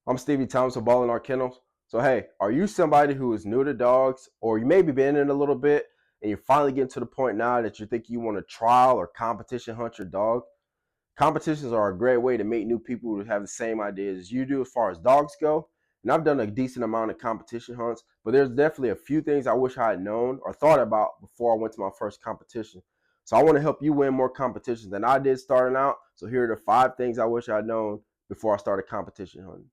I'm Stevie Thomas of Ballin' Our Kennels. So, hey, are you somebody who is new to dogs, or you maybe been in a little bit, and you're finally getting to the point now that you think you want to trial or competition hunt your dog? Competitions are a great way to meet new people who have the same ideas as you do as far as dogs go. And I've done a decent amount of competition hunts, but there's definitely a few things I wish I had known or thought about before I went to my first competition. So I want to help you win more competitions than I did starting out. So here are the 5 things I wish I'd known before I started competition hunting.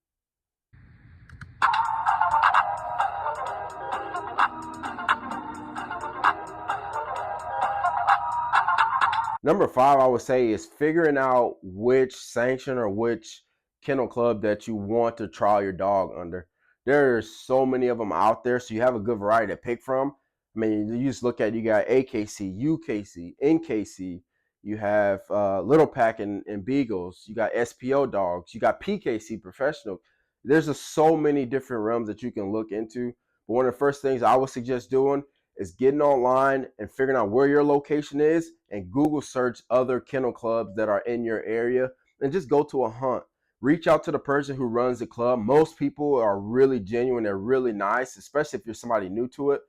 Number 5, I would say, is figuring out which sanction or which kennel club that you want to trial your dog under. There's so many of them out there, so you have a good variety to pick from. I mean, you just look at, you got AKC, UKC, NKC, you have Little Pack and Beagles, you got SPO dogs, you got PKC professional. There's just so many different realms that you can look into. But one of the first things I would suggest doing is getting online and figuring out where your location is and Google search other kennel clubs that are in your area and just go to a hunt. Reach out to the person who runs the club. Most people are really genuine. They're really nice, especially if you're somebody new to it.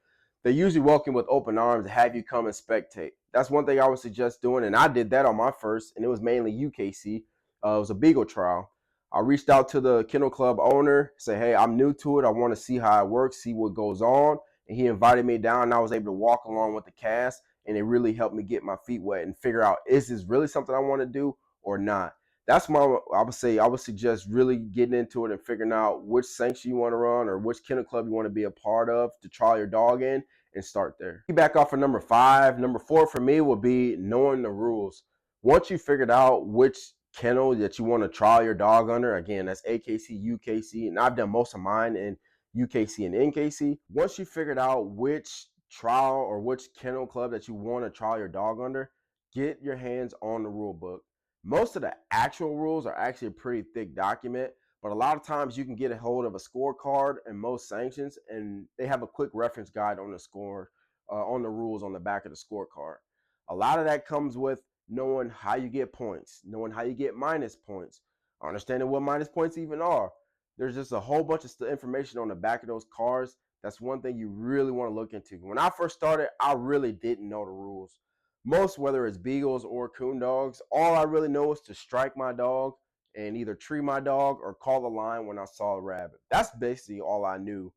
They usually welcome with open arms to have you come and spectate. That's one thing I would suggest doing, and I did that on my first, and it was mainly UKC. It was a Beagle trial. I reached out to the kennel club owner, say, hey, I'm new to it. I want to see how it works, see what goes on. And he invited me down, and I was able to walk along with the cast, and it really helped me get my feet wet and figure out, is this really something I want to do or not? That's my, I would say, I would suggest really getting into it and figuring out which sanction you want to run or which kennel club you want to be a part of to trial your dog in, and start there. Back off for number 5. Number 4 for me would be knowing the rules. Once you figured out which kennel that you want to trial your dog under, again, that's AKC, UKC, and I've done most of mine in UKC and NKC. Once you figured out which trial or which kennel club that you want to trial your dog under, get your hands on the rule book. Most of the actual rules are actually a pretty thick document, but a lot of times you can get a hold of a scorecard and most sanctions, and they have a quick reference guide on the score, on the rules on the back of the scorecard. A lot of that comes with knowing how you get points, knowing how you get minus points, understanding what minus points even are. There's just a whole bunch of information on the back of those cards. That's one thing you really want to look into. When I first started, I really didn't know the rules. Most, whether it's beagles or coon dogs, all I really know is to strike my dog and either tree my dog or call the line when I saw a rabbit. That's basically all I knew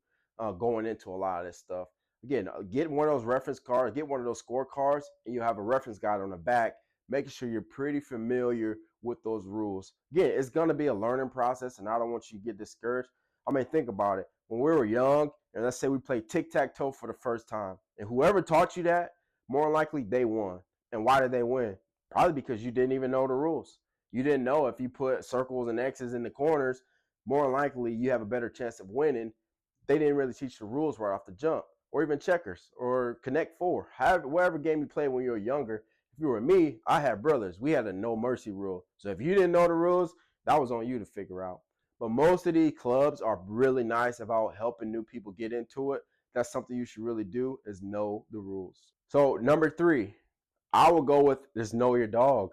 going into a lot of this stuff. Again, get one of those reference cards, get one of those scorecards, and you have a reference guide on the back, making sure you're pretty familiar with those rules. Again, it's going to be a learning process, and I don't want you to get discouraged. I mean, think about it. When we were young, and let's say we played tic-tac-toe for the first time, and whoever taught you that, more likely they won. And why did they win? Probably because you didn't even know the rules. You didn't know if you put circles and X's in the corners, more likely you have a better chance of winning. They didn't really teach the rules right off the jump, or even checkers or Connect Four. However, whatever game you played when you were younger. If you were me, I had brothers. We had a no mercy rule. So if you didn't know the rules, that was on you to figure out. But most of these clubs are really nice about helping new people get into it. That's something you should really do, is know the rules. So number 3, I will go with just know your dog.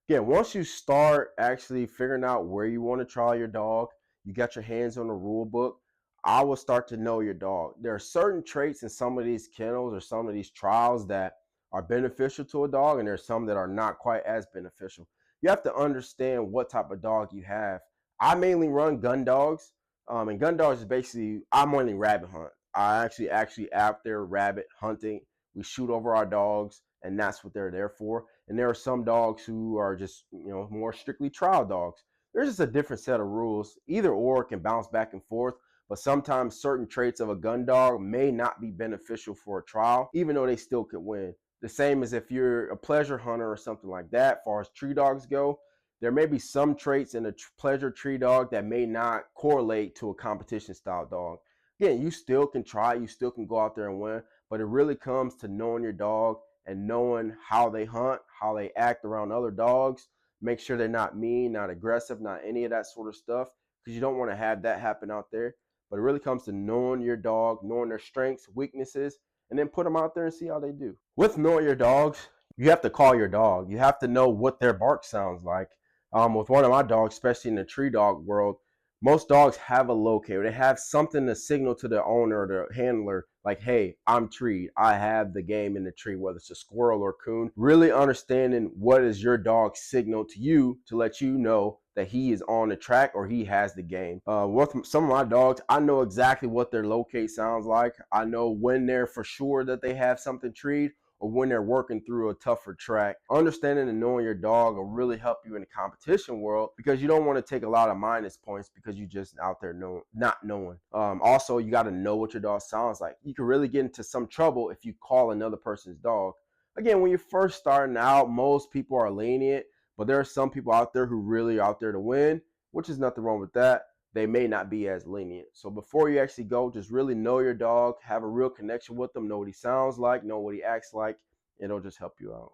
Again, once you start actually figuring out where you want to trial your dog, you got your hands on the rule book, I will start to know your dog. There are certain traits in some of these kennels or some of these trials that are beneficial to a dog, and there's some that are not quite as beneficial. You have to understand what type of dog you have. I mainly run gun dogs, and gun dogs is basically, I'm only rabbit hunt. I actually out there rabbit hunting. We shoot over our dogs, and that's what they're there for. And there are some dogs who are just, more strictly trial dogs. There's just a different set of rules. Either or can bounce back and forth, but sometimes certain traits of a gun dog may not be beneficial for a trial, even though they still could win. The same as if you're a pleasure hunter or something like that. As far as tree dogs go, there may be some traits in a pleasure tree dog that may not correlate to a competition style dog. Again, you still can try, you still can go out there and win, but it really comes to knowing your dog and knowing how they hunt, how they act around other dogs. Make sure they're not mean, not aggressive, not any of that sort of stuff, because you don't want to have that happen out there. But it really comes to knowing your dog, knowing their strengths, weaknesses, and then put them out there and see how they do. With knowing your dogs, you have to call your dog. You have to know what their bark sounds like. With one of my dogs, especially in the tree dog world, Most dogs have a locator. They have something to signal to the owner or the handler, like, hey, I'm treed. I have the game in the tree, whether it's a squirrel or coon. Really understanding what is your dog's signal to you to let you know that he is on the track or he has the game. With some of my dogs, I know exactly what their locate sounds like. I know when they're for sure that they have something treed or when they're working through a tougher track. Understanding and knowing your dog will really help you in the competition world, because you don't want to take a lot of minus points because you just out there not knowing. Also, you got to know what your dog sounds like. You can really get into some trouble if you call another person's dog. Again, when you're first starting out, most people are lenient, but there are some people out there who really are out there to win, which is nothing wrong with that. They may not be as lenient. So before you actually go, just really know your dog, have a real connection with them, know what he sounds like, know what he acts like. It'll just help you out.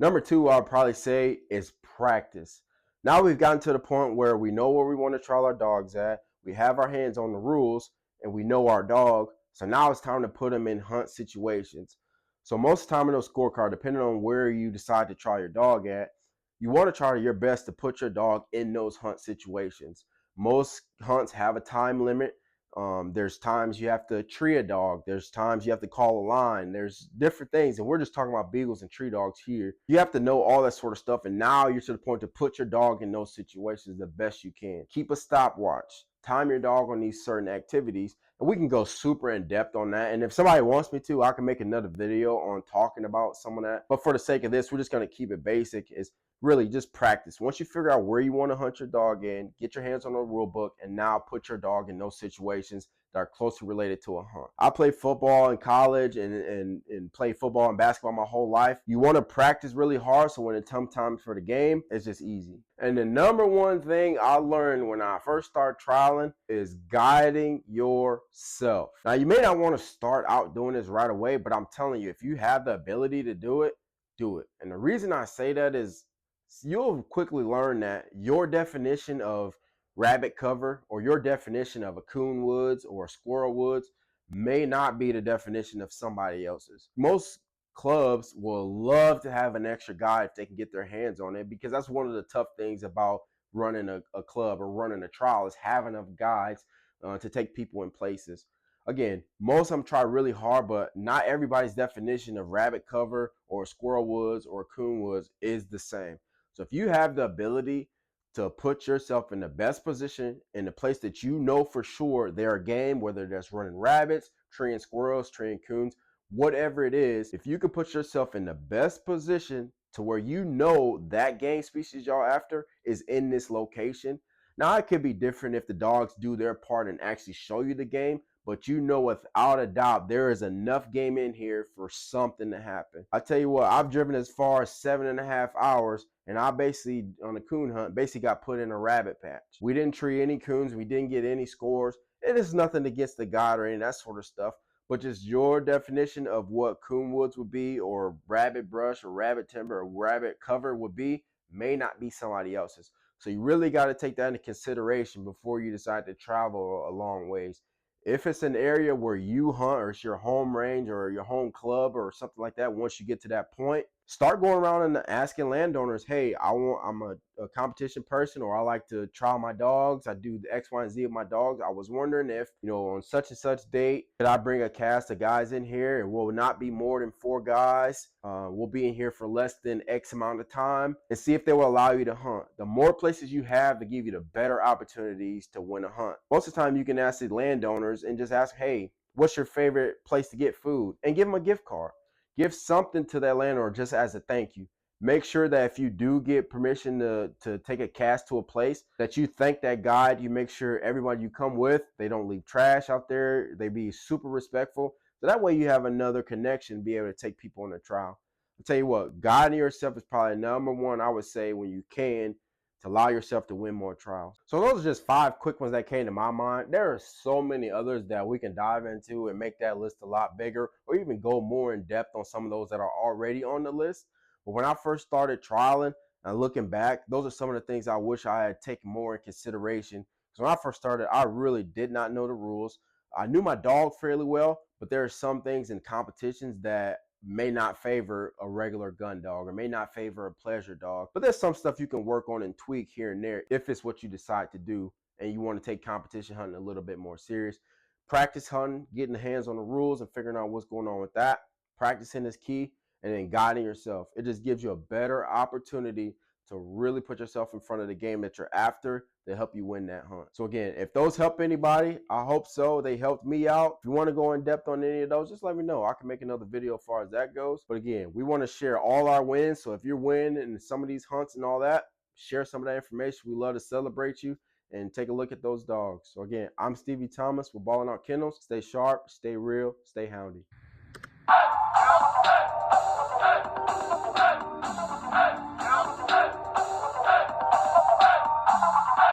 Number two, I'll probably say, is practice. Now we've gotten to the point where we know where we want to trial our dogs at. We have our hands on the rules and we know our dog. So now it's time to put them in hunt situations. So most of the time in those scorecard, depending on where you decide to try your dog at, you want to try your best to put your dog in those hunt situations. Most hunts have a time limit. There's times you have to tree a dog. There's times you have to call a line. There's different things, and we're just talking about beagles and tree dogs here. You have to know all that sort of stuff, and now you're to the point to put your dog in those situations the best you can. Keep a stopwatch. Time your dog on these certain activities, and we can go super in depth on that. And if somebody wants me to, I can make another video on talking about some of that. But for the sake of this, we're just going to keep it basic. Is really just practice. Once you figure out where you want to hunt your dog in, get your hands on the rule book, and now put your dog in those situations that are closely related to a hunt. I played football in college and played football and basketball my whole life. You want to practice really hard so when it comes time for the game, it's just easy. And the number one thing I learned when I first started trialing is guiding yourself. Now, you may not want to start out doing this right away, but I'm telling you, if you have the ability to do it, do it. And the reason I say that is you'll quickly learn that your definition of rabbit cover or your definition of a coon woods or a squirrel woods may not be the definition of somebody else's. Most clubs will love to have an extra guy if they can get their hands on it, because that's one of the tough things about running a club or running a trial is having enough guides to take people in places. Again, most of them try really hard, but not everybody's definition of rabbit cover or squirrel woods or coon woods is the same. So if you have the ability to put yourself in the best position in the place that you know for sure they're game, whether that's running rabbits, treeing squirrels, treeing coons, whatever it is, if you can put yourself in the best position to where you know that game species y'all after is in this location. Now it could be different if the dogs do their part and actually show you the game, but you know without a doubt there is enough game in here for something to happen. I tell you what, I've driven as far as 7.5 hours, and I basically, on a coon hunt, basically got put in a rabbit patch. We didn't tree any coons, we didn't get any scores. It is nothing against the guide or any of that sort of stuff, but just your definition of what coon woods would be, or rabbit brush, or rabbit timber, or rabbit cover would be, may not be somebody else's. So you really got to take that into consideration before you decide to travel a long ways. If it's an area where you hunt, or it's your home range or your home club or something like that, once you get to that point, start going around and asking landowners, hey, I'm a competition person, or I like to trial my dogs. I do the X, Y, and Z of my dogs. I was wondering if, on such and such date, could I bring a cast of guys in here? It will not be more than 4 guys. We'll be in here for less than X amount of time, and see if they will allow you to hunt. The more places you have to give you the better opportunities to win a hunt. Most of the time you can ask the landowners and just ask, hey, what's your favorite place to get food? And give them a gift card. Give something to that landlord just as a thank you. Make sure that if you do get permission to take a cast to a place, that you thank that guide. You make sure everybody you come with, they don't leave trash out there. They be super respectful. So that way you have another connection, be able to take people on a trial. I'll tell you what, guiding yourself is probably number one, I would say, when you can, to allow yourself to win more trials. So those are just 5 quick ones that came to my mind. There are so many others that we can dive into and make that list a lot bigger, or even go more in depth on some of those that are already on the list. But when I first started trialing and looking back, those are some of the things I wish I had taken more in consideration. Because when I first started, I really did not know the rules. I knew my dog fairly well, but there are some things in competitions that may not favor a regular gun dog or may not favor a pleasure dog. But there's some stuff you can work on and tweak here and there if it's what you decide to do and you want to take competition hunting a little bit more serious. Practice hunting, getting the hands on the rules and figuring out what's going on with that. Practicing is key, and then guiding yourself. It just gives you a better opportunity to really put yourself in front of the game that you're after to help you win that hunt. So again, if those help anybody, I hope so. They helped me out. If you want to go in depth on any of those, just let me know. I can make another video as far as that goes. But again, we want to share all our wins. So if you're winning in some of these hunts and all that, share some of that information. We love to celebrate you and take a look at those dogs. So again, I'm Stevie Thomas with Ballin' Out Kennels. Stay sharp, stay real, stay houndy.